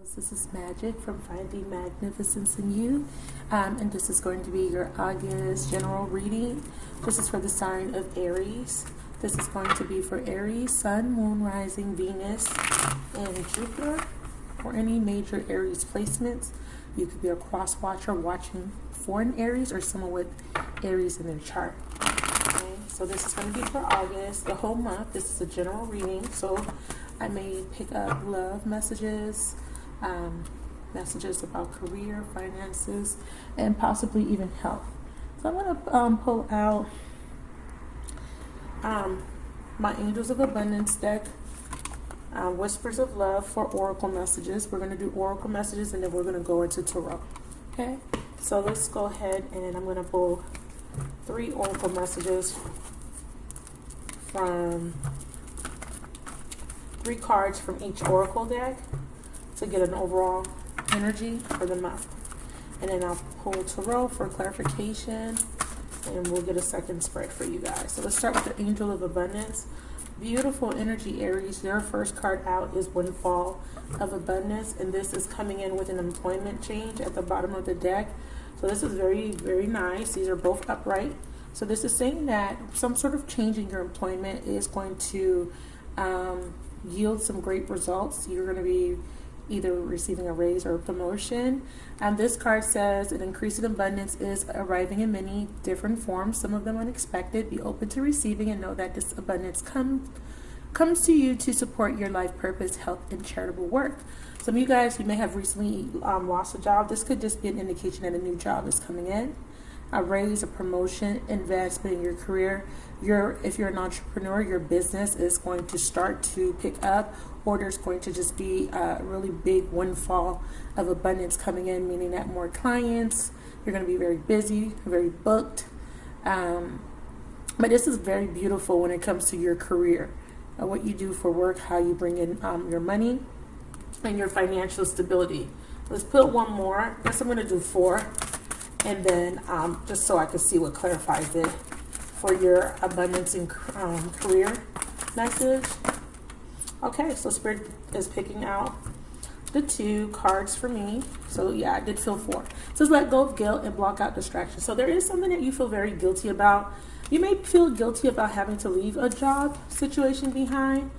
This is Magic from Finding Magnificence in You, and this is going to be your August general reading. This is for the sign of Aries. This is going to be for Aries, Sun, Moon, Rising, Venus, and Jupiter, or any major Aries placements. You could be a cross watcher watching for an Aries or someone with Aries in their chart. Okay, so this is going to be for August, the whole month. This is a general reading, so I may pick up love messages, messages about career, finances, and possibly even health. So I'm going to pull out my Angels of Abundance deck, Whispers of Love for Oracle messages. We're going to do Oracle messages, and then we're going to go into Tarot. Okay, so let's go ahead and I'm going to pull 3 Oracle messages from 3 cards from each Oracle deck to get an overall energy for the month. And then I'll pull Tarot for clarification, and we'll get a second spread for you guys. So let's start with the Angel of Abundance. Beautiful energy, Aries. Their first card out is Windfall of Abundance, and this is coming in with an employment change at the bottom of the deck. So this is very, very nice. These are both upright. So this is saying that some sort of change in your employment is going to yield some great results. You're going to be either receiving a raise or a promotion. And this card says an increase in abundance is arriving in many different forms, some of them unexpected. Be open to receiving and know that this abundance comes to you to support your life purpose, health, and charitable work. Some of you guys, you may have recently lost a job. This could just be an indication that a new job is coming in. A raise, a promotion, investment in your career. If you're an entrepreneur, your business is going to start to pick up, or there's going to just be a really big windfall of abundance coming in, meaning that more clients, you're going to be very busy, very booked. But this is very beautiful when it comes to your career, what you do for work, how you bring in your money, and your financial stability. Let's put one more. I guess I'm going to do 4. And then just so I can see what clarifies it for your abundance in career message. Okay, so Spirit is picking out the 2 cards for me. So yeah, I did feel 4. It says let go of guilt and block out distractions. So there is something that you feel very guilty about. You may feel guilty about having to leave a job situation behind,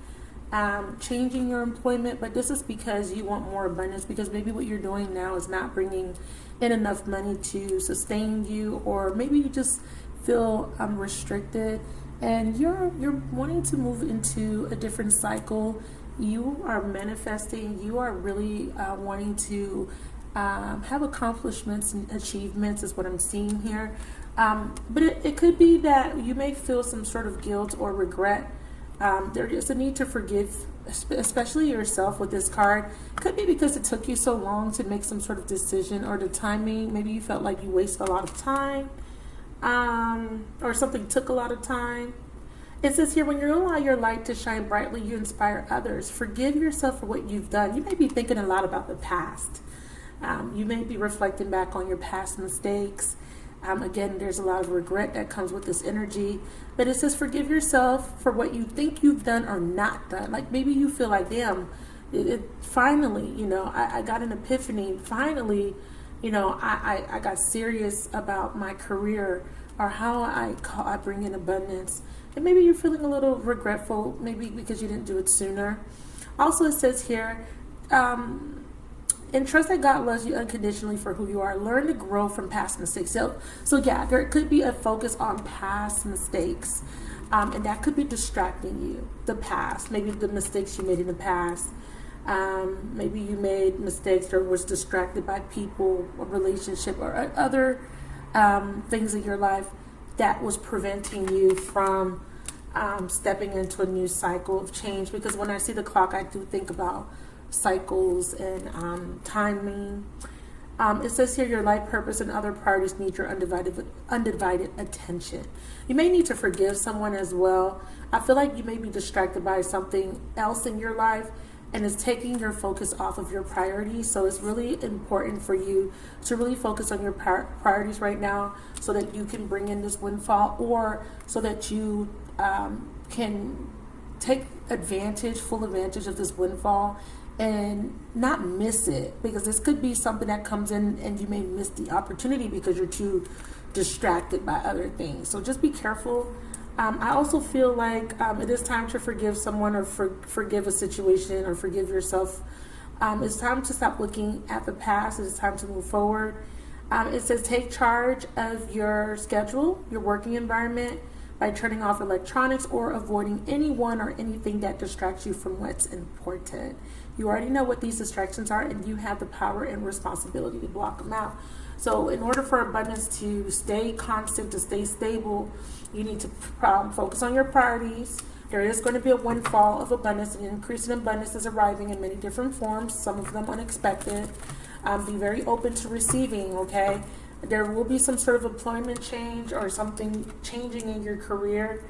changing your employment, but this is because you want more abundance, because maybe what you're doing now is not bringing in enough money to sustain you, or maybe you just feel restricted and you're wanting to move into a different cycle. You are manifesting, you are really wanting to have accomplishments and achievements is what I'm seeing here, but it could be that you may feel some sort of guilt or regret. There is a need to forgive, especially yourself with this card. Could be because it took you so long to make some sort of decision, or the timing. Maybe you felt like you wasted a lot of time, or something took a lot of time. It says here, when you allow your light to shine brightly, you inspire others. Forgive yourself for what you've done. You may be thinking a lot about the past. You may be reflecting back on your past mistakes. Again, there's a lot of regret that comes with this energy, but it says forgive yourself for what you think you've done or not done. Like maybe you feel like, damn, finally, I got an epiphany. Finally, I got serious about my career, or how I bring in abundance. And maybe you're feeling a little regretful, maybe because you didn't do it sooner. Also, it says here, and trust that God loves you unconditionally for who you are. Learn to grow from past mistakes. So yeah, there could be a focus on past mistakes, and that could be distracting you. The past, maybe the mistakes you made in the past. Maybe you made mistakes or was distracted by people, a relationship, or other things in your life that was preventing you from stepping into a new cycle of change. Because when I see the clock, I do think about cycles and timing. It says here your life purpose and other priorities need your undivided attention. You may need to forgive someone as well. I feel like you may be distracted by something else in your life, and it's taking your focus off of your priorities. So it's really important for you to really focus on your priorities right now, so that you can bring in this windfall, or so that you can take advantage, full advantage of this windfall and not miss it, because this could be something that comes in and you may miss the opportunity because you're too distracted by other things. So just be careful. I also feel like it is time to forgive someone, or forgive a situation, or forgive yourself. It's time to stop looking at the past. It's time to move forward. It says take charge of your schedule, your working environment, by turning off electronics or avoiding anyone or anything that distracts you from what's important. You already know what these distractions are, and you have the power and responsibility to block them out. So in order for abundance to stay constant, to stay stable, you need to focus on your priorities. There is going to be a windfall of abundance. An increase in abundance is arriving in many different forms, some of them unexpected. Be very open to receiving, okay? There will be some sort of employment change or something changing in your career.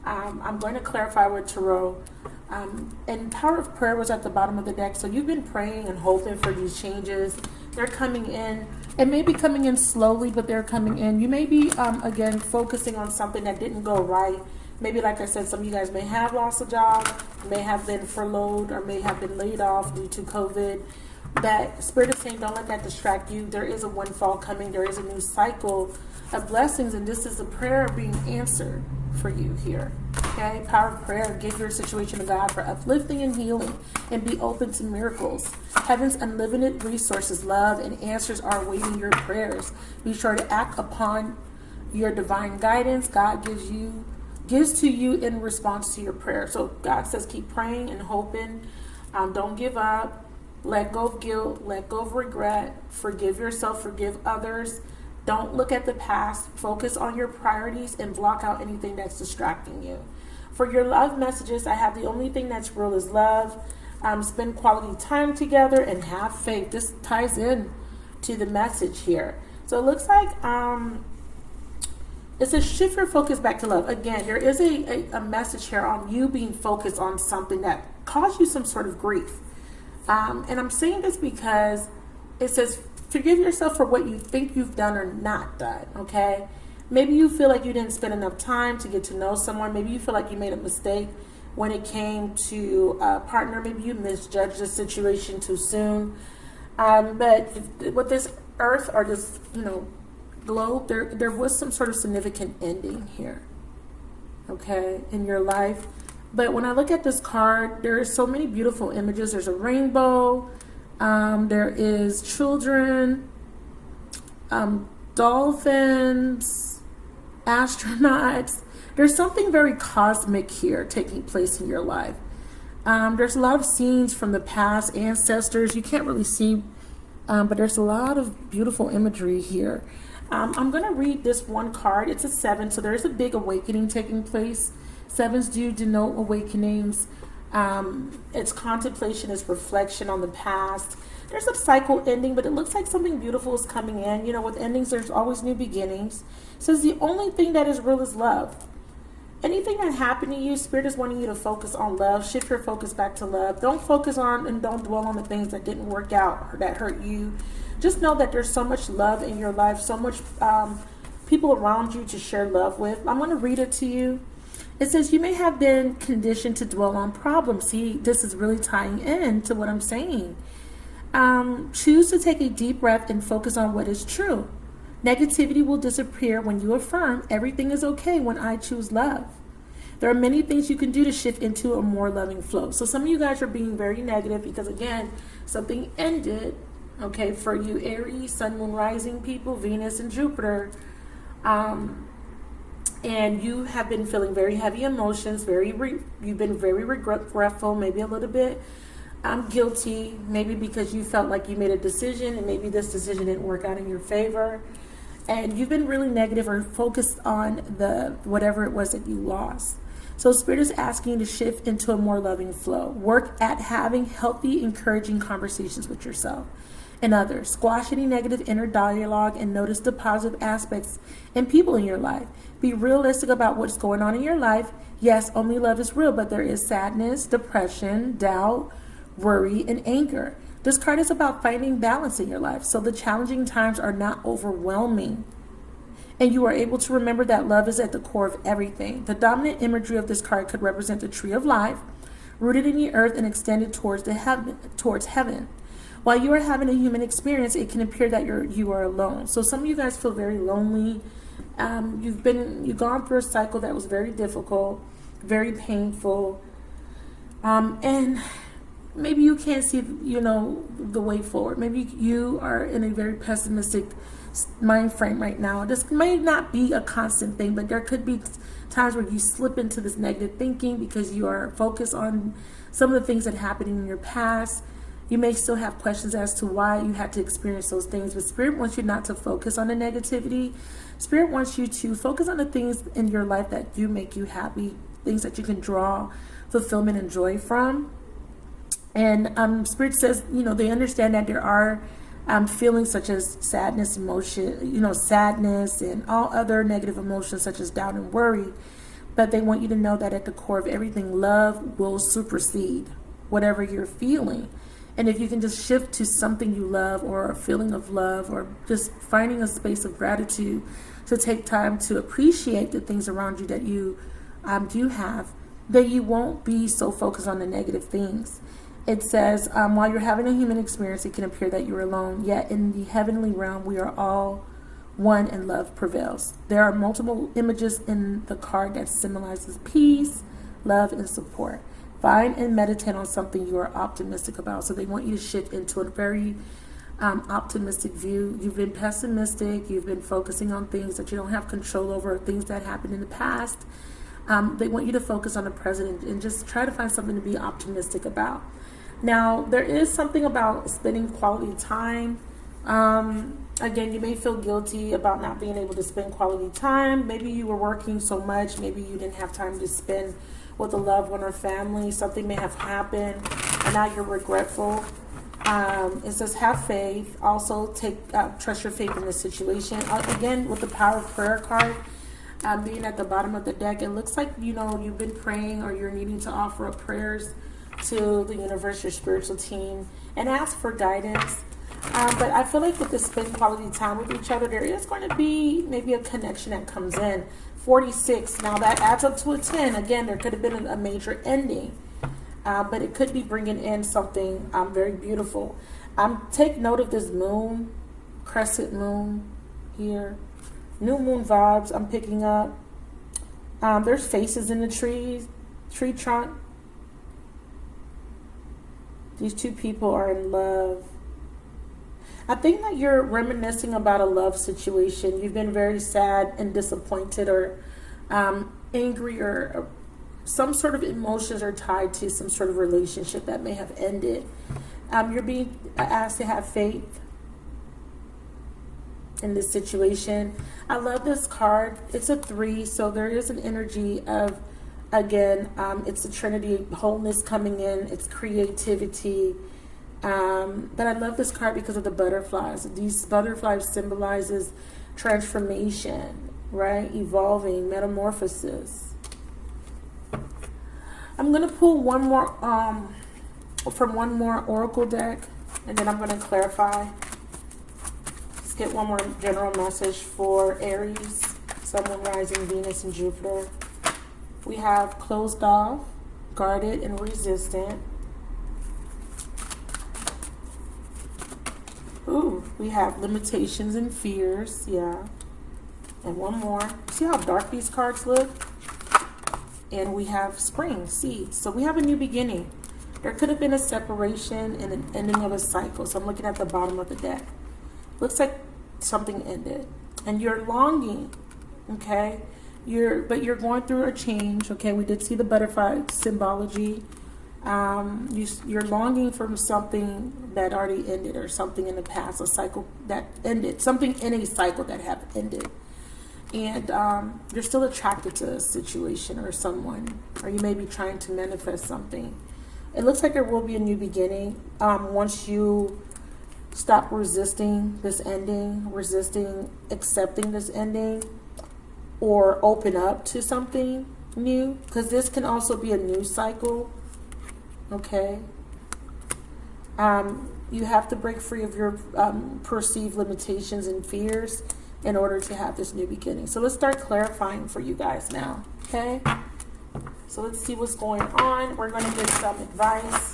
I'm going to clarify with Tarot. And Power of Prayer was at the bottom of the deck. So you've been praying and hoping for these changes. They're coming in. It may be coming in slowly, but they're coming in. You may be, again, focusing on something that didn't go right. Maybe, like I said, some of you guys may have lost a job, may have been furloughed, or may have been laid off due to COVID. That Spirit is saying, don't let that distract you. There is a windfall coming. There is a new cycle of blessings, and this is a prayer being answered for you here. Okay, Power of Prayer. Give your situation to God for uplifting and healing, and be open to miracles. Heaven's unlimited resources, love, and answers are awaiting your prayers. Be sure to act upon your divine guidance God gives to you in response to your prayer. So God says keep praying and hoping. Don't give up. Let go of guilt. Let go of regret. Forgive yourself. Forgive others. Don't look at the past. Focus on your priorities and block out anything that's distracting you. For your love messages, I have the only thing that's real is love. Spend quality time together and have faith. This ties in to the message here. So it looks like it says shift your focus back to love. Again, there is a message here on you being focused on something that caused you some sort of grief. And I'm saying this because it says forgive yourself for what you think you've done or not done, okay? Maybe you feel like you didn't spend enough time to get to know someone. Maybe you feel like you made a mistake when it came to a partner. Maybe you misjudged the situation too soon. But with this earth or this, globe, there was some sort of significant ending here, okay, in your life. But when I look at this card, there are so many beautiful images. There's a rainbow. There is children, dolphins, astronauts. There's something very cosmic here taking place in your life. There's a lot of scenes from the past, ancestors. You can't really see, but there's a lot of beautiful imagery here. I'm going to read this one card. It's a 7, so there's a big awakening taking place. 7s do denote awakenings. It's contemplation, it's reflection on the past. There's a cycle ending, but it looks like something beautiful is coming in. With endings, there's always new beginnings. It says the only thing that is real is love. Anything that happened to you, Spirit is wanting you to focus on love. Shift your focus back to love. Don't focus on and don't dwell on the things that didn't work out or that hurt you. Just know that there's so much love in your life, so much people around you to share love with. I'm going to read it to you. It says, you may have been conditioned to dwell on problems. See, this is really tying in to what I'm saying. Choose to take a deep breath and focus on what is true. Negativity will disappear when you affirm everything is okay when I choose love. There are many things you can do to shift into a more loving flow. So some of you guys are being very negative because, again, something ended, okay, for you Aries, Sun, Moon, Rising people, Venus, and Jupiter. And you have been feeling very heavy emotions, you've been very regretful, maybe a little bit guilty, maybe because you felt like you made a decision and maybe this decision didn't work out in your favor. And you've been really negative or focused on whatever it was that you lost. So Spirit is asking you to shift into a more loving flow. Work at having healthy, encouraging conversations with yourself and others. Squash any negative inner dialogue and notice the positive aspects and people in your life. Be realistic about what's going on in your life. Yes, only love is real, but there is sadness, depression, doubt, worry, and anger. This card is about finding balance in your life, so the challenging times are not overwhelming. And you are able to remember that love is at the core of everything. The dominant imagery of this card could represent the tree of life, rooted in the earth and extended towards heaven. While you are having a human experience, it can appear that you are alone. So some of you guys feel very lonely. You've gone through a cycle that was very difficult, very painful, and maybe you can't see, the way forward. Maybe you are in a very pessimistic mind frame right now. This may not be a constant thing, but there could be times where you slip into this negative thinking because you are focused on some of the things that happened in your past. You may still have questions as to why you had to experience those things, but Spirit wants you not to focus on the negativity. Spirit wants you to focus on the things in your life that do make you happy, things that you can draw fulfillment and joy from. And Spirit says, they understand that there are feelings such as sadness, emotion, sadness and all other negative emotions such as doubt and worry. But they want you to know that at the core of everything, love will supersede whatever you're feeling. And if you can just shift to something you love or a feeling of love or just finding a space of gratitude to take time to appreciate the things around you that you do have, then you won't be so focused on the negative things. It says, while you're having a human experience, it can appear that you're alone. Yet in the heavenly realm, we are all one and love prevails. There are multiple images in the card that symbolizes peace, love, and support. Find and meditate on something you are optimistic about. So they want you to shift into a very optimistic view. You've been pessimistic. You've been focusing on things that you don't have control over, things that happened in the past. They want you to focus on the present and just try to find something to be optimistic about. Now, there is something about spending quality time. Again, you may feel guilty about not being able to spend quality time. Maybe you were working so much. Maybe you didn't have time to spend with a loved one or family. Something may have happened, and now you're regretful. It says, have faith. Also, trust your faith in this situation. Again, with the power of prayer card being at the bottom of the deck, it looks like, you've been praying or you're needing to offer up prayers to the universe, your spiritual team, and ask for guidance. But I feel like with this spend quality time with each other, there is going to be maybe a connection that comes in. 46, now that adds up to a 10. Again, there could have been a major ending, but it could be bringing in something very beautiful. Take note of this moon, crescent moon here. New moon vibes I'm picking up. There's faces in the tree trunk. These two people are in love. I think that you're reminiscing about a love situation. You've been very sad and disappointed or angry or some sort of emotions are tied to some sort of relationship that may have ended. You're being asked to have faith in this situation. I love this card. It's a 3, so there is an energy of, again, it's the Trinity, wholeness coming in, it's creativity. But I love this card because of the butterflies. These butterflies symbolizes transformation, right? Evolving, metamorphosis. I'm going to pull one more from one more oracle deck, and then I'm going to clarify. Let's get one more general message for Aries, Sun, Moon, Rising, Venus, and Jupiter. We have closed off, guarded, and resistant. Ooh, we have limitations and fears, yeah. And one more. See how dark these cards look? And we have spring, seeds. So we have a new beginning. There could have been a separation and an ending of a cycle. So I'm looking at the bottom of the deck. Looks like something ended. And you're longing, okay? But you're going through a change, okay? We did see the butterfly symbology. You're longing for something that already ended or something in the past, a cycle that ended, something in a cycle that have ended. And you're still attracted to a situation or someone, or you may be trying to manifest something. It looks like there will be a new beginning once you stop resisting this ending, accepting this ending, or open up to something new, because this can also be a new cycle. Okay. You have to break free of your perceived limitations and fears. in order to have this new beginning. So let's start clarifying for you guys now, okay? So let's see what's going on. We're going to get some advice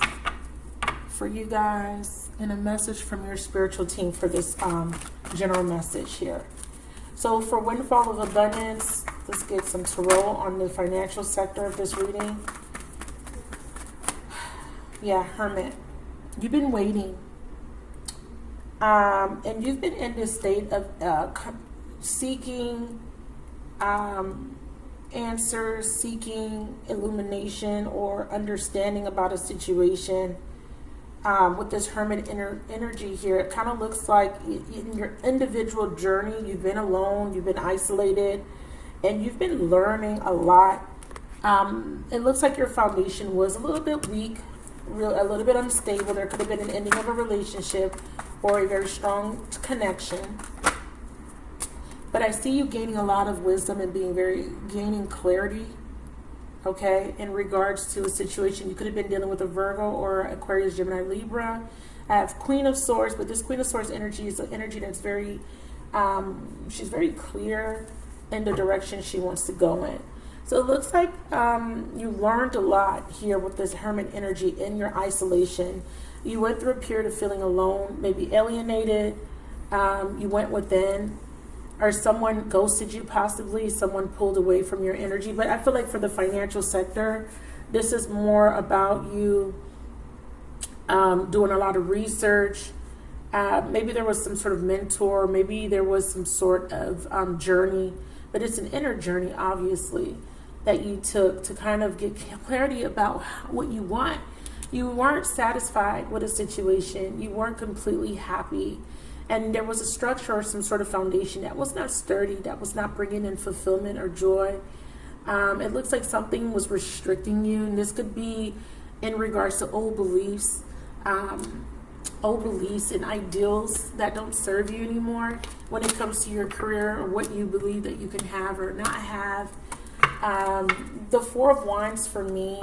for you guys and a message from your spiritual team for this general message here. So for Windfall of Abundance, let's get some tarot on the financial sector of this reading. Yeah, Hermit. You've been waiting. And you've been in this state of seeking answers, seeking illumination or understanding about a situation. With this Hermit energy here, it kind of looks like in your individual journey, you've been alone, you've been isolated, and you've been learning a lot. It looks like your foundation was a little bit weak, a little bit unstable. There could have been an ending of a relationship or a very strong connection. But I see you gaining a lot of wisdom and gaining clarity, okay, in regards to a situation. You could have been dealing with a Virgo or Aquarius, Gemini, Libra. I have Queen of Swords, but this Queen of Swords energy is an energy that's very, she's very clear in the direction she wants to go in. So it looks like you learned a lot here with this Hermit energy in your isolation. You went through a period of feeling alone, maybe alienated. You went within, or someone ghosted you possibly. Someone pulled away from your energy. But I feel like for the financial sector, this is more about you doing a lot of research. Maybe there was some sort of mentor. Maybe there was some sort of journey. But it's an inner journey, obviously, that you took to kind of get clarity about what you want. You weren't satisfied with a situation. You weren't completely happy. And there was a structure or some sort of foundation that was not sturdy, that was not bringing in fulfillment or joy. It looks like something was restricting you. And this could be in regards to old beliefs and ideals that don't serve you anymore when it comes to your career or what you believe that you can have or not have. The Four of Wands for me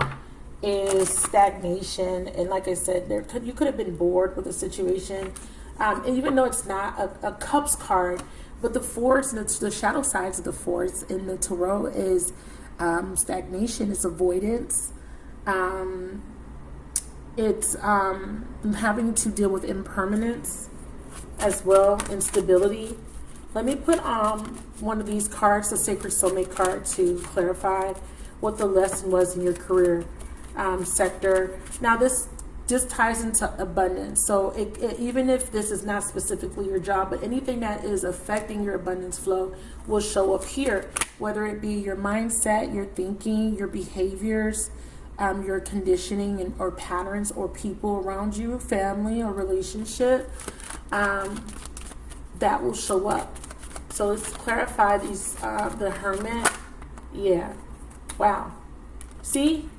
is stagnation. And like I said, you could have been bored with a situation. And even though it's not a Cups card, but the fours, the shadow sides of the fours in the tarot is stagnation, it's avoidance. It's having to deal with impermanence as well, instability. Let me put one of these cards, the Sacred Soulmate card, to clarify what the lesson was in your career sector. Now this ties into abundance. So even if this is not specifically your job, but anything that is affecting your abundance flow will show up here, whether it be your mindset, your thinking, your behaviors, your conditioning or patterns or people around you, family or relationship, that will show up. So let's clarify these, the Hermit. Yeah. Wow. See?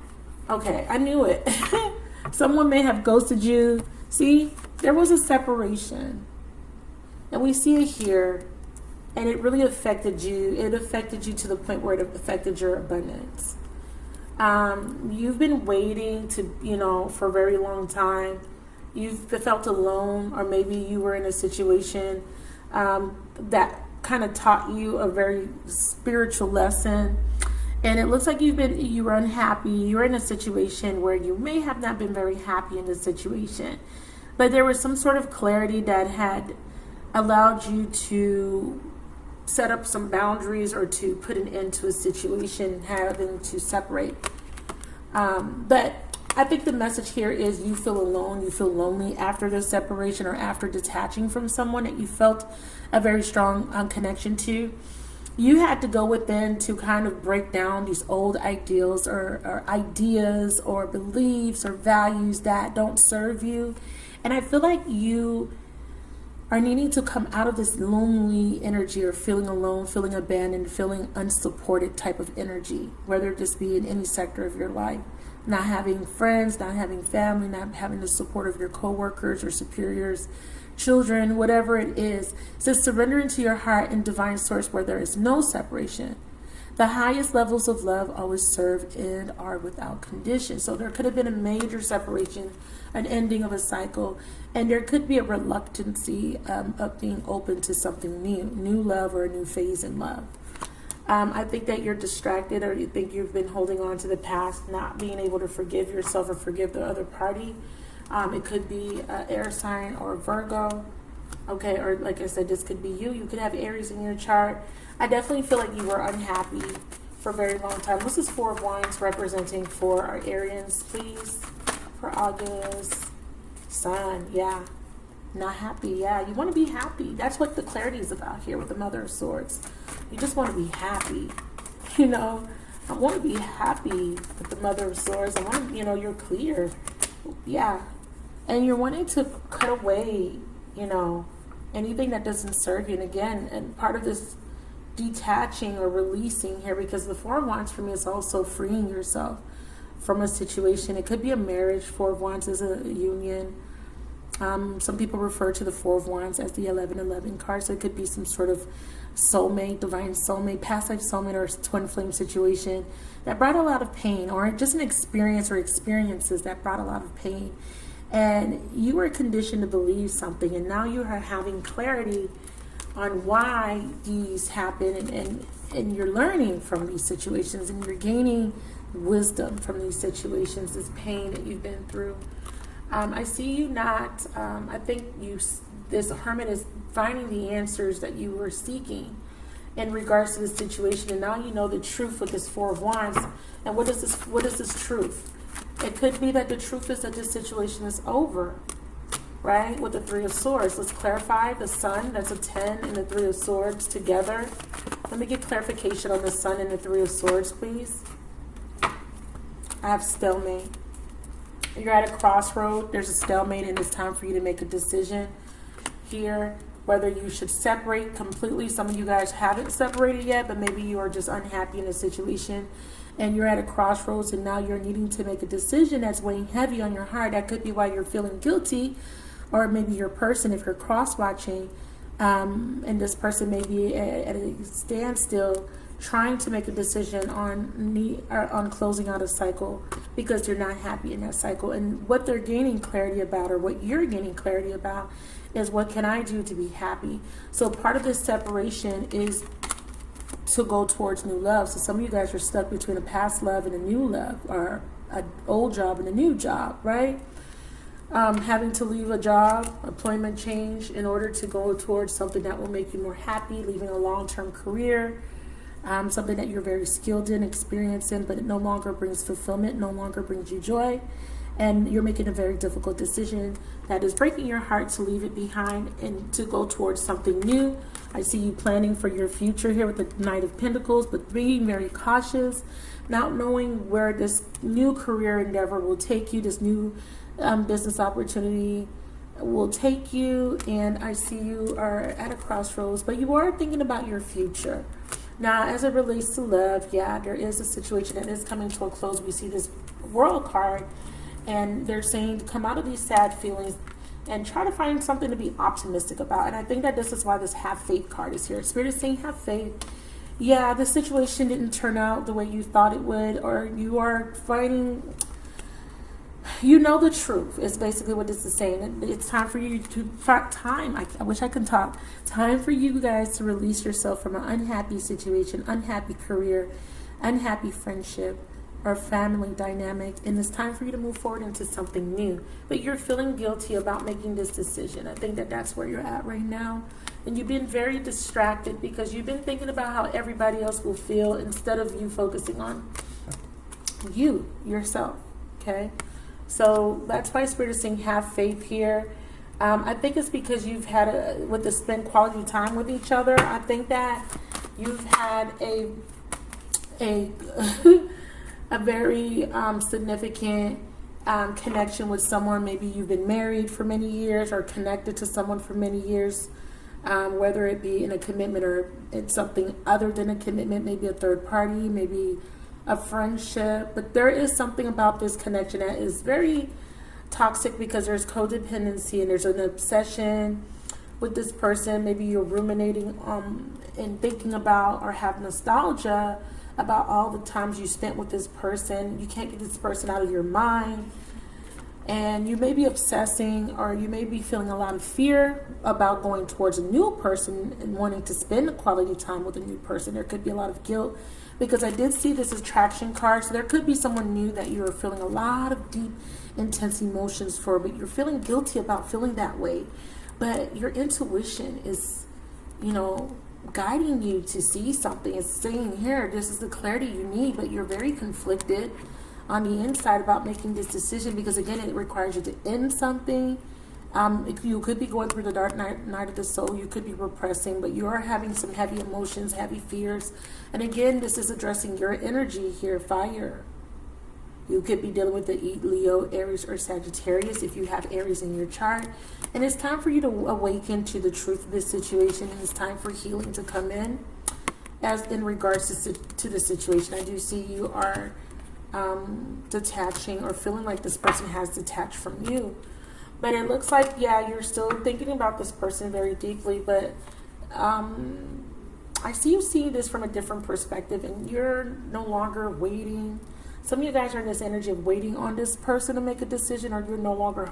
Okay, I knew it. Someone may have ghosted you. See, there was a separation. And we see it here. And it really affected you. It affected you to the point where it affected your abundance. You've been waiting for a very long time. You've felt alone, or maybe you were in a situation that kind of taught you a very spiritual lesson. And it looks like you were unhappy. You were in a situation where you may have not been very happy in the situation. But there was some sort of clarity that had allowed you to set up some boundaries or to put an end to a situation, having to separate. But I think the message here is you feel alone, you feel lonely after the separation or after detaching from someone that you felt a very strong connection to. You had to go within to kind of break down these old ideals or ideas or beliefs or values that don't serve you. And I feel like you are needing to come out of this lonely energy or feeling alone, feeling abandoned, feeling unsupported type of energy, whether this be in any sector of your life. Not having friends, not having family, not having the support of your coworkers or superiors, children, whatever it is. It says surrender into your heart and divine source where there is no separation. The highest levels of love always serve and are without condition. So there could have been a major separation, an ending of a cycle, and there could be a reluctancy of being open to something new love or a new phase in love. I think that you're distracted, or you think you've been holding on to the past, not being able to forgive yourself or forgive the other party. It could be an air sign or Virgo. Okay, or like I said, this could be you. You could have Aries in your chart. I definitely feel like you were unhappy for a very long time. This is 4 of Wands representing for our Arians, please. For August. Sun, yeah. Not happy, yeah. You want to be happy. That's what the clarity is about here with the Mother of Swords. You just want to be happy. You know, I want to be happy with the Mother of Swords. I want to, you're clear. Yeah. And you're wanting to cut away, anything that doesn't serve you. And again, and part of this detaching or releasing here, because the 4 of Wands for me is also freeing yourself from a situation. It could be a marriage. 4 of Wands is a union. Some people refer to the 4 of Wands as the 1111 card. So it could be some sort of soulmate, divine soulmate, past life soulmate, or twin flame situation that brought a lot of pain, or just an experience or experiences that brought a lot of pain. And you were conditioned to believe something, and now you are having clarity on why these happen, and you're learning from these situations, and you're gaining wisdom from these situations, this pain that you've been through. I see you not, I think this Hermit is finding the answers that you were seeking in regards to the situation, and now you know the truth with this 4 of Wands. And what is this truth? It could be that the truth is that this situation is over, right? With the 3 of Swords. Let's clarify. The Sun, that's a 10, and the 3 of Swords together. Let me get clarification on the Sun and the 3 of Swords, please. I have stalemate. You're at a crossroad. There's a stalemate, and it's time for you to make a decision here, whether you should separate completely. Some of you guys haven't separated yet, but maybe you are just unhappy in a situation, and you're at a crossroads, and now you're needing to make a decision that's weighing heavy on your heart. That could be why you're feeling guilty, or maybe your person, if you're cross-watching, and this person may be at a standstill, trying to make a decision on closing out a cycle because they're not happy in that cycle. And what they're gaining clarity about, or what you're gaining clarity about, is what can I do to be happy? So part of this separation is to go towards new love. So some of you guys are stuck between a past love and a new love, or an old job and a new job, right? Having to leave a job, employment change, in order to go towards something that will make you more happy, leaving a long-term career, something that you're very skilled in, experienced in, but it no longer brings fulfillment, no longer brings you joy, and you're making a very difficult decision that is breaking your heart to leave it behind and to go towards something new. I see you planning for your future here with the Knight of Pentacles, but being very cautious, not knowing where this new career endeavor will take you, this new business opportunity will take you, and I see you are at a crossroads, but you are thinking about your future. Now, as it relates to love, yeah, there is a situation that is coming to a close. We see this World card, and they're saying to come out of these sad feelings and try to find something to be optimistic about. And I think that this is why this have faith card is here. Spirit is saying have faith. Yeah, the situation didn't turn out the way you thought it would, or you are fighting. You know the truth is basically what this is saying. It's time for you to I wish I could talk. Time for you guys to release yourself from an unhappy situation, unhappy career, unhappy friendship, or family dynamic. And it's time for you to move forward into something new. But you're feeling guilty about making this decision. I think that that's where you're at right now. And you've been very distracted because you've been thinking about how everybody else will feel instead of you focusing on you, yourself. Okay? So that's why Spirit is saying have faith here. I think it's because you've had with the spend quality time with each other. I think that you've had a a very significant connection with someone. Maybe you've been married for many years or connected to someone for many years, whether it be in a commitment or it's something other than a commitment, maybe a third party, maybe a friendship. But there is something about this connection that is very toxic because there's codependency and there's an obsession with this person. Maybe you're ruminating and thinking about or have nostalgia about all the times you spent with this person. You can't get this person out of your mind. And you may be obsessing, or you may be feeling a lot of fear about going towards a new person and wanting to spend quality time with a new person. There could be a lot of guilt, because I did see this attraction card. So there could be someone new that you're feeling a lot of deep, intense emotions for, but you're feeling guilty about feeling that way. But your intuition is, guiding you to see something. It's saying here, this is the clarity you need, but you're very conflicted on the inside about making this decision, because again, it requires you to end something. You could be going through the dark night of the soul. You could be repressing, but you are having some heavy emotions, heavy fears. And again, this is addressing your energy here, fire. You could be dealing with the Leo, Aries, or Sagittarius if you have Aries in your chart. And it's time for you to awaken to the truth of this situation, and it's time for healing to come in. As in regards to the situation, I do see you are detaching, or feeling like this person has detached from you. But it looks like, yeah, you're still thinking about this person very deeply, but I see you seeing this from a different perspective, and you're no longer waiting. Some of you guys are in this energy of waiting on this person to make a decision, or you're no longer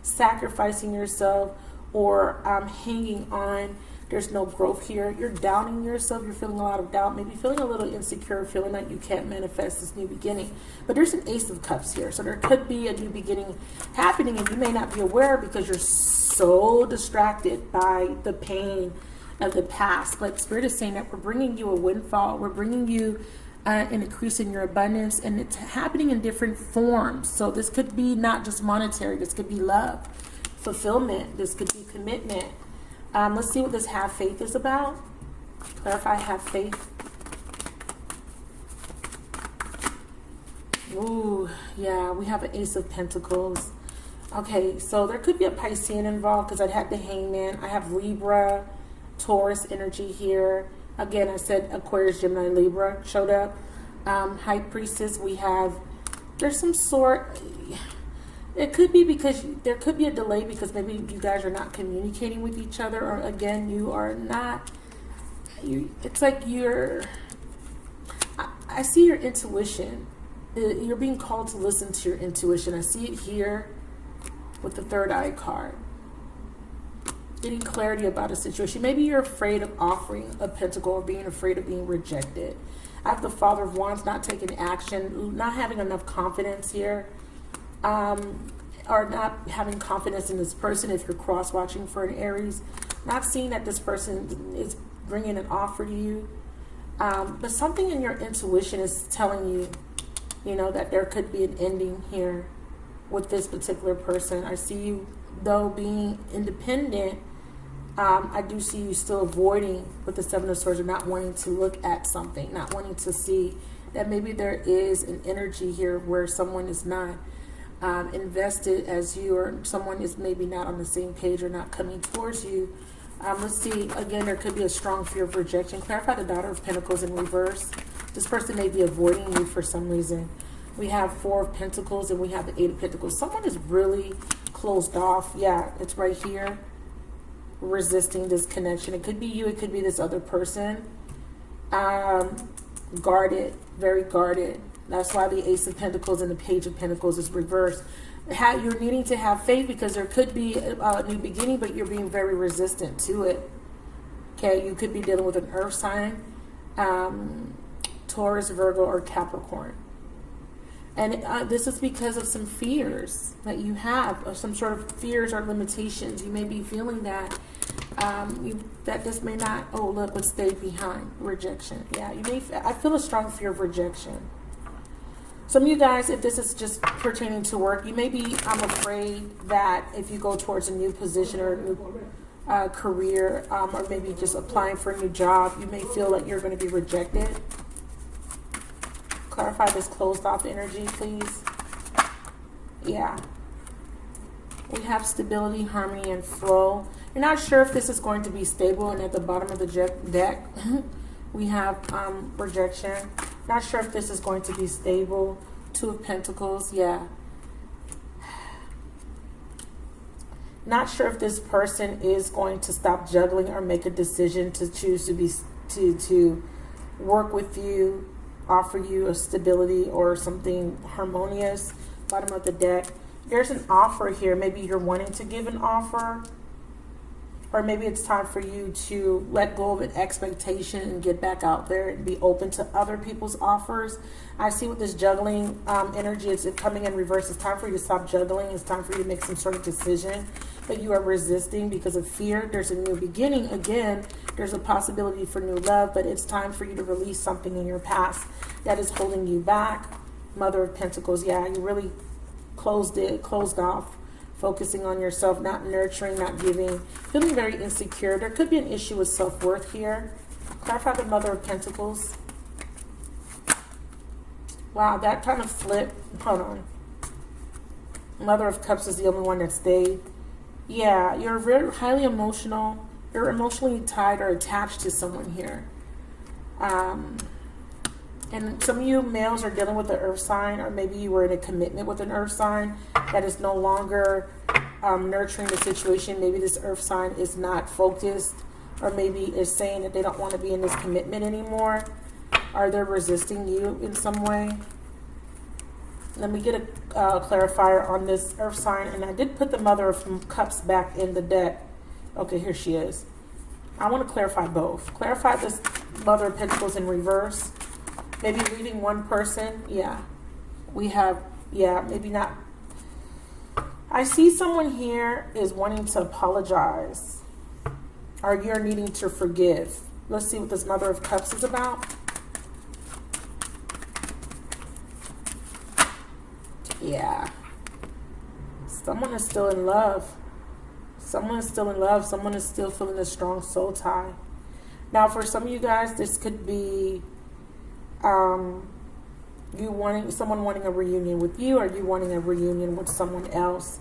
sacrificing yourself or hanging on. There's no growth here. You're doubting yourself. You're feeling a lot of doubt, maybe feeling a little insecure, feeling like you can't manifest this new beginning. But there's an Ace of Cups here. So there could be a new beginning happening, and you may not be aware because you're so distracted by the pain of the past. But Spirit is saying that we're bringing you a windfall. We're bringing you an increase in your abundance, and it's happening in different forms. So this could be not just monetary. This could be love, fulfillment. This could be commitment. Let's see what this have faith is about. Clarify have faith. Ooh, yeah, we have an Ace of Pentacles. Okay, so there could be a Piscean involved, because I had the Hangman. I have Libra, Taurus energy here. Again, I said Aquarius, Gemini, Libra showed up. High Priestess, we have, there's some sort... It could be because there could be a delay, because maybe you guys are not communicating with each other, or again, you are not, it's like I see your intuition. You're being called to listen to your intuition. I see it here with the third eye card. Getting clarity about a situation. Maybe you're afraid of offering a pentacle, or being afraid of being rejected. I have the Father of Wands, not taking action, not having enough confidence here. Or not having confidence in this person if you're cross-watching for an Aries. Not seeing that this person is bringing an offer to you. But something in your intuition is telling you, that there could be an ending here with this particular person. I see you, though, being independent. I do see you still avoiding with the Seven of Swords, or not wanting to look at something, not wanting to see that maybe there is an energy here where someone is not invested as you, or someone is maybe not on the same page, or not coming towards you. Let's see, again, there could be a strong fear of rejection. Clarify the Daughter of Pentacles in reverse. This person may be avoiding you for some reason. We have Four of Pentacles, and we have the Eight of Pentacles. Someone is really closed off. Yeah, it's right here, resisting this connection. It could be you, it could be this other person. Guarded, very guarded. That's why the Ace of Pentacles and the Page of Pentacles is reversed. You're needing to have faith, because there could be a new beginning, but you're being very resistant to it. Okay, you could be dealing with an earth sign, Taurus, Virgo, or Capricorn. And this is because of some fears that you have, or some sort of fears or limitations. You may be feeling that that this may not, oh look what stayed behind, rejection. Yeah, I feel a strong fear of rejection. Some of you guys, if this is just pertaining to work, you may be afraid that if you go towards a new position or a new career, or maybe just applying for a new job, you may feel like you're going to be rejected. Clarify this closed off energy, please. Yeah. We have stability, harmony, and flow. You're not sure if this is going to be stable, and at the bottom of the deck, we have rejection. Not sure if this is going to be stable. Two of Pentacles, yeah. Not sure if this person is going to stop juggling or make a decision to choose to be to work with you, offer you a stability or something harmonious. Bottom of the deck. There's an offer here. Maybe you're wanting to give an offer, or maybe it's time for you to let go of an expectation and get back out there and be open to other people's offers. I see with this juggling energy, it's coming in reverse. It's time for you to stop juggling. It's time for you to make some sort of decision that you are resisting because of fear. There's a new beginning. Again, there's a possibility for new love, but it's time for you to release something in your past that is holding you back. Mother of Pentacles. Yeah, you really closed off, focusing on yourself, not nurturing, not giving, feeling very insecure. There could be an issue with self-worth here. Clarify the Mother of Pentacles. Wow, that kind of flipped. Hold on. Mother of Cups is the only one that stayed. Yeah, you're very highly emotional. You're emotionally tied or attached to someone here. And some of you males are dealing with the earth sign, or maybe you were in a commitment with an earth sign that is no longer nurturing the situation. Maybe this earth sign is not focused, or maybe is saying that they don't want to be in this commitment anymore. Are they resisting you in some way? Let me get a clarifier on this earth sign. And I did put the Mother of Cups back in the deck. Okay, here she is. I want to clarify both. Clarify this Mother of Pentacles in reverse. Maybe leaving one person. Yeah. We have, yeah, maybe not. I see someone here is wanting to apologize, or you're needing to forgive. Let's see what this Mother of Cups is about. Yeah. Someone is still in love. Someone is still in love. Someone is still feeling a strong soul tie. Now, for some of you guys, this could be someone wanting a reunion with you, or you wanting a reunion with someone else.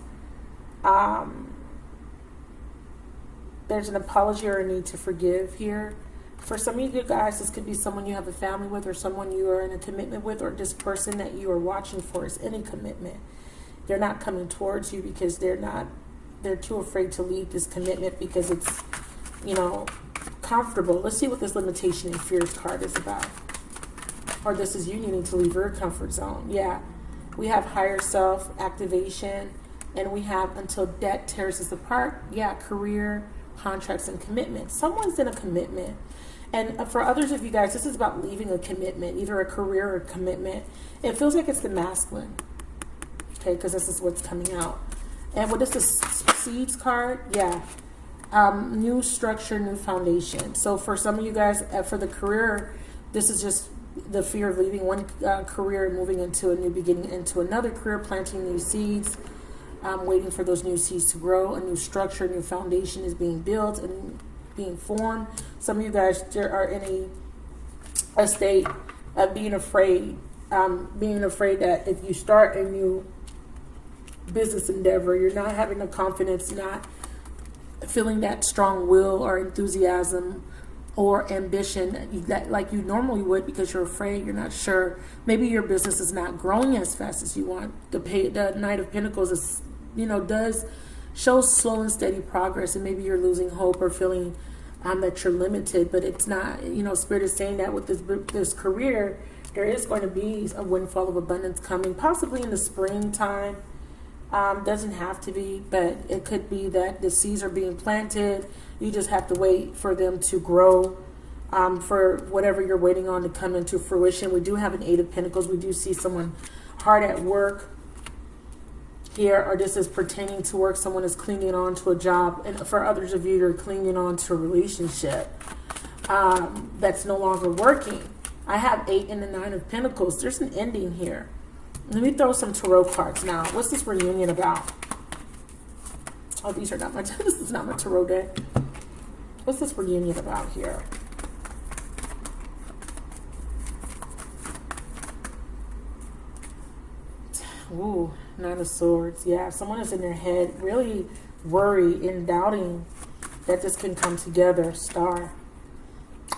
There's an apology or a need to forgive here. For some of you guys, this could be someone you have a family with, or someone you are in a commitment with, or this person that you are watching for is in a commitment. They're not coming towards you because they're too afraid to leave this commitment because it's, comfortable. Let's see what this limitation and fears card is about. Or this is you needing to leave your comfort zone. Yeah. We have higher self activation, and we have until death tears us apart. Yeah, career, contracts, and commitment. Someone's in a commitment. And for others of you guys, this is about leaving a commitment, either a career or a commitment. It feels like it's the masculine. Okay, because this is what's coming out. And what is the Seeds card? Yeah. New structure, new foundation. So for some of you guys, for the career, this is just the fear of leaving one career and moving into a new beginning, into another career, planting new seeds, waiting for those new seeds to grow. A new structure, a new foundation is being built and being formed. Some of you guys are in a state of being afraid that if you start a new business endeavor, you're not having the confidence, not feeling that strong will or enthusiasm or ambition that like you normally would, because you're afraid, you're not sure. Maybe your business is not growing as fast as you want. The Knight of Pentacles is, does show slow and steady progress, and maybe you're losing hope or feeling that you're limited, but it's not. Spirit is saying that with this career, there is going to be a windfall of abundance coming, possibly in the springtime. Doesn't have to be, but it could be that the seeds are being planted. You just have to wait for them to grow, for whatever you're waiting on to come into fruition. We do have an Eight of Pentacles. We do see someone hard at work here, or this is pertaining to work. Someone is clinging on to a job, and for others of you, you're clinging on to a relationship that's no longer working. I have 8 and the 9 of Pentacles. There's an ending here. Let me throw some tarot cards now. What's this reunion about? Oh, these are not my, this is not my tarot deck. What's this reunion about here? Ooh, 9 of Swords. Yeah, someone is in their head really worried and doubting that this can come together. Star.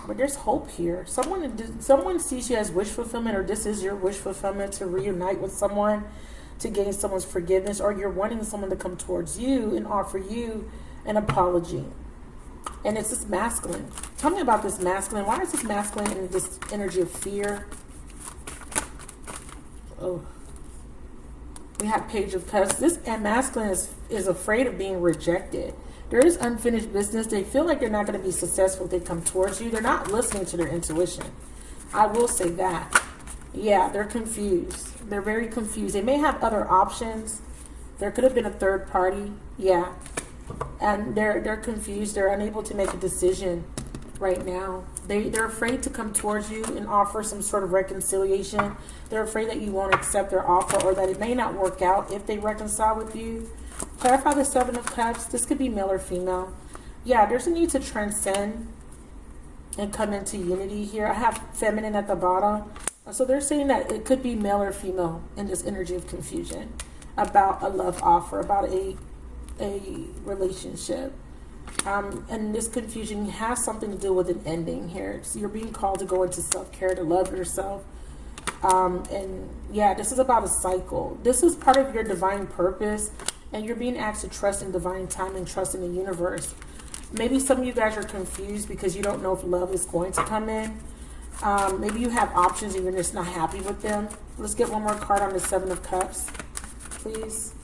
But there's hope here. Someone sees you as wish fulfillment, or this is your wish fulfillment, to reunite with someone, to gain someone's forgiveness, or you're wanting someone to come towards you and offer you an apology. And it's this masculine. Tell me about this masculine. Why is this masculine in this energy of fear? Oh. We have Page of Cups. This masculine is afraid of being rejected. There is unfinished business. They feel like they're not going to be successful if they come towards you. They're not listening to their intuition. I will say that. Yeah, they're confused. They're very confused. They may have other options. There could have been a third party. Yeah. And they're confused. They're unable to make a decision right now. They're afraid to come towards you and offer some sort of reconciliation. They're afraid that you won't accept their offer, or that it may not work out if they reconcile with you. Clarify the Seven of Cups. This could be male or female. Yeah, there's a need to transcend and come into unity here. I have feminine at the bottom. So they're saying that it could be male or female in this energy of confusion about a love offer, about a relationship. And this confusion has something to do with an ending here. So you're being called to go into self-care, to love yourself. And yeah, this is about a cycle. This is part of your divine purpose, and you're being asked to trust in divine time and trust in the universe. Maybe some of you guys are confused because you don't know if love is going to come in. Maybe you have options and you're just not happy with them. Let's get one more card on the Seven of Cups, please.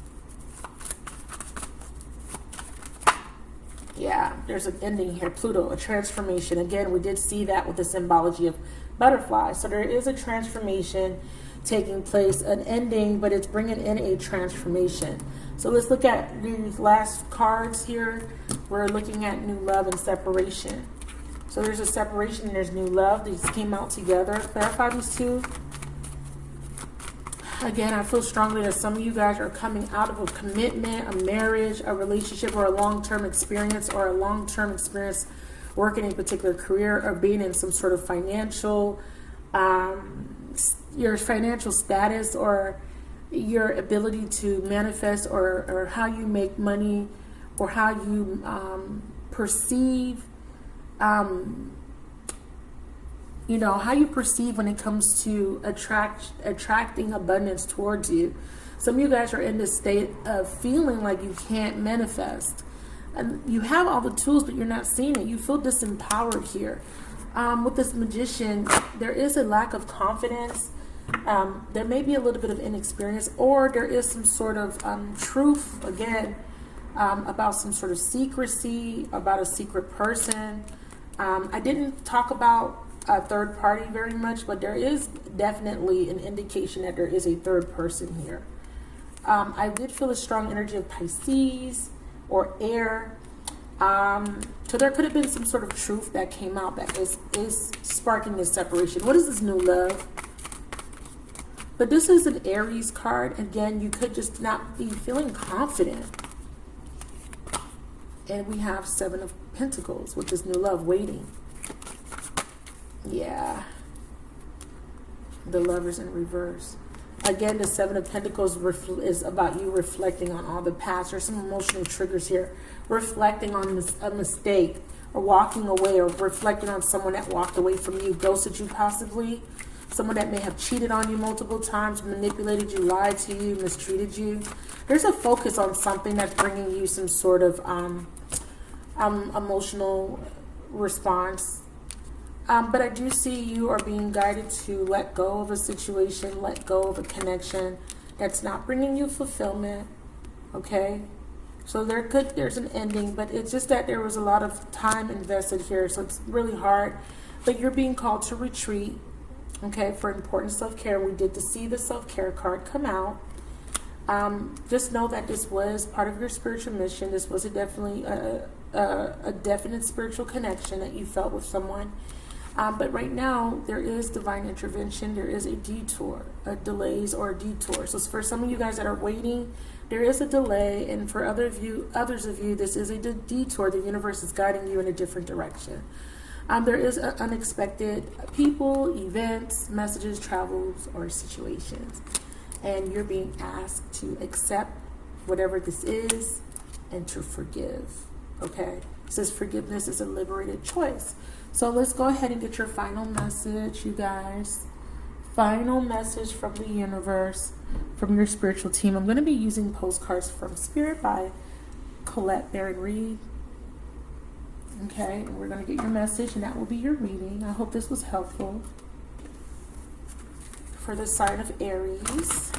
Yeah, there's an ending here. Pluto, a transformation. Again, we did see that with the symbology of butterflies. So there is a transformation taking place, an ending, but it's bringing in a transformation. So let's look at these last cards here. We're looking at new love and separation. So there's a separation and there's new love. These came out together. Clarify these two. Again, I feel strongly that some of you guys are coming out of a commitment, a marriage, a relationship, or a long-term experience, working in a particular career, or being in some sort of financial, your financial status, or your ability to manifest, or how you make money, or how you perceive, how you perceive when it comes to attracting abundance towards you. Some of you guys are in this state of feeling like you can't manifest. And you have all the tools, but you're not seeing it. You feel disempowered here. With this Magician, there is a lack of confidence. There may be a little bit of inexperience, or there is some sort of truth, again, about some sort of secrecy, about a secret person. I didn't talk about a third party very much, but there is definitely an indication that there is a third person here. I did feel a strong energy of Pisces or air. So there could have been some sort of truth that came out that is sparking this separation. What is this new love? But this is an Aries card. Again, you could just not be feeling confident. And we have Seven of Pentacles with this new love waiting. Yeah. The Lovers in reverse. Again, the Seven of Pentacles is about you reflecting on all the past. There's some emotional triggers here. Reflecting on a mistake, or walking away, or reflecting on someone that walked away from you, ghosted you possibly. Someone that may have cheated on you multiple times, manipulated you, lied to you, mistreated you. There's a focus on something that's bringing you some sort of emotional response. But I do see you are being guided to let go of a situation, let go of a connection that's not bringing you fulfillment. Okay? So there's an ending, but it's just that there was a lot of time invested here, so it's really hard. But you're being called to retreat, okay, for important self-care. We did see the self-care card come out. Just know that this was part of your spiritual mission. This was definitely a definite spiritual connection that you felt with someone. But right now, there is divine intervention. There is a detour, delays or a detour. So for some of you guys that are waiting, there is a delay. And for others of you, this is a detour. The universe is guiding you in a different direction. There is unexpected people, events, messages, travels, or situations. And you're being asked to accept whatever this is and to forgive. Okay? It says forgiveness is a liberated choice. So let's go ahead and get your final message, you guys. Final message from the universe, from your spiritual team. I'm going to be using postcards from Spirit by Colette Baron Reed. Okay, and we're going to get your message, and that will be your reading. I hope this was helpful for the sign of Aries.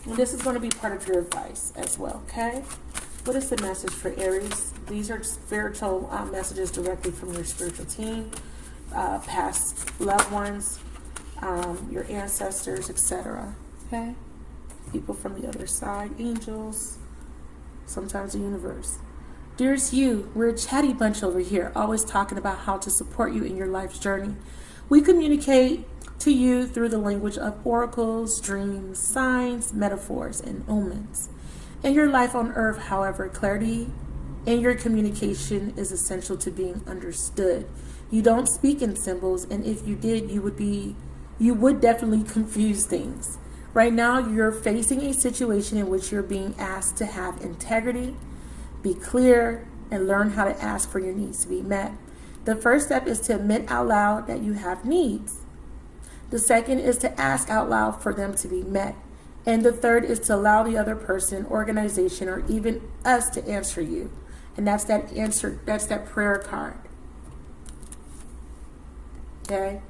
And this is going to be part of your advice as well, okay? What is the message for Aries? These are spiritual messages directly from your spiritual team, past loved ones, your ancestors, etc. Okay? People from the other side, angels, sometimes the universe. Dearest you, we're a chatty bunch over here, always talking about how to support you in your life's journey. We communicate to you through the language of oracles, dreams, signs, metaphors, and omens. In your life on earth, however, clarity in your communication is essential to being understood. You don't speak in symbols, and if you did, you would definitely confuse things. Right now, you're facing a situation in which you're being asked to have integrity, be clear, and learn how to ask for your needs to be met. The first step is to admit out loud that you have needs. The second is to ask out loud for them to be met. And the third is to allow the other person, organization, or even us to answer you. And that's that answer, that's that prayer card. Okay?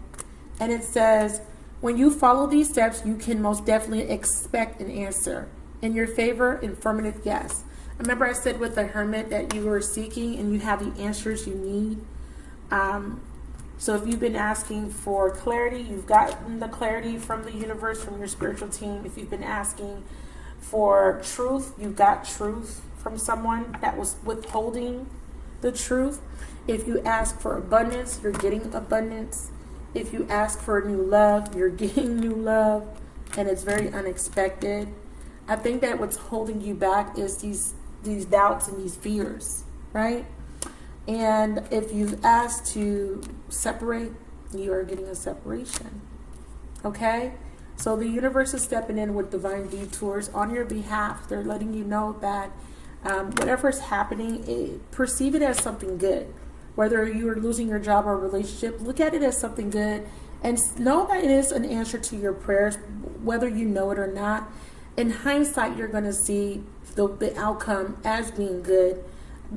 And it says, when you follow these steps, you can most definitely expect an answer. In your favor, affirmative yes. Remember I said with the Hermit that you were seeking and you have the answers you need. So if you've been asking for clarity, you've gotten the clarity from the universe, from your spiritual team. If you've been asking for truth, you got truth from someone that was withholding the truth. If you ask for abundance, you're getting abundance. If you ask for new love, you're getting new love, and it's very unexpected. I think that what's holding you back is these doubts and these fears, right? And if you've asked to separate, you are getting a separation. Okay? So the universe is stepping in with divine detours on your behalf. They're letting you know that whatever's happening, perceive it as something good. Whether you are losing your job or relationship, look at it as something good. And know that it is an answer to your prayers, whether you know it or not. In hindsight, you're going to see the outcome as being good.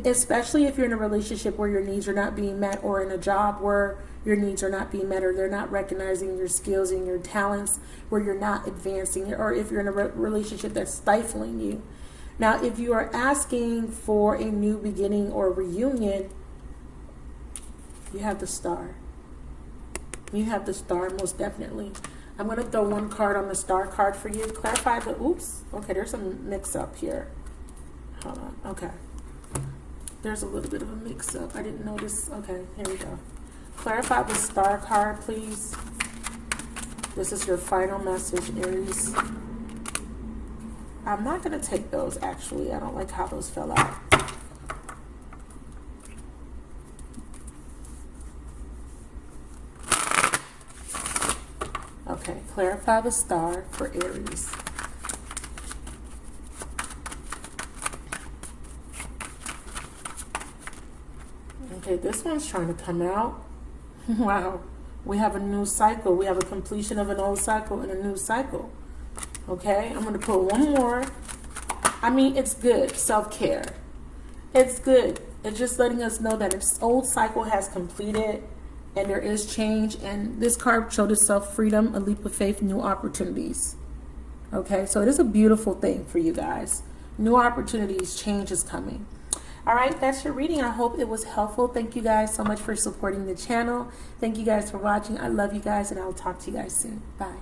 Especially if you're in a relationship where your needs are not being met, or in a job where your needs are not being met, or they're not recognizing your skills and your talents, where you're not advancing, or if you're in a relationship that's stifling you. Now, if you are asking for a new beginning or reunion, you have the Star. You have the Star, most definitely. I'm going to throw one card on the Star card for you. Clarify the, oops, okay, there's some mix up here. Hold on, okay. There's a little bit of a mix-up. I didn't notice. Okay, here we go. Clarify the Star card, please. This is your final message, Aries. I'm not going to take those, actually. I don't like how those fell out. Okay, clarify the Star for Aries. Okay, this one's trying to come out. Wow. We have a new cycle. We have a completion of an old cycle and a new cycle. Okay, I'm going to put one more. I mean, it's good. Self-care. It's good. It's just letting us know that its old cycle has completed and there is change. And this card showed itself freedom, a leap of faith, new opportunities. Okay, so it is a beautiful thing for you guys. New opportunities, change is coming. All right, that's your reading. I hope it was helpful. Thank you guys so much for supporting the channel. Thank you guys for watching. I love you guys, and I'll talk to you guys soon. Bye.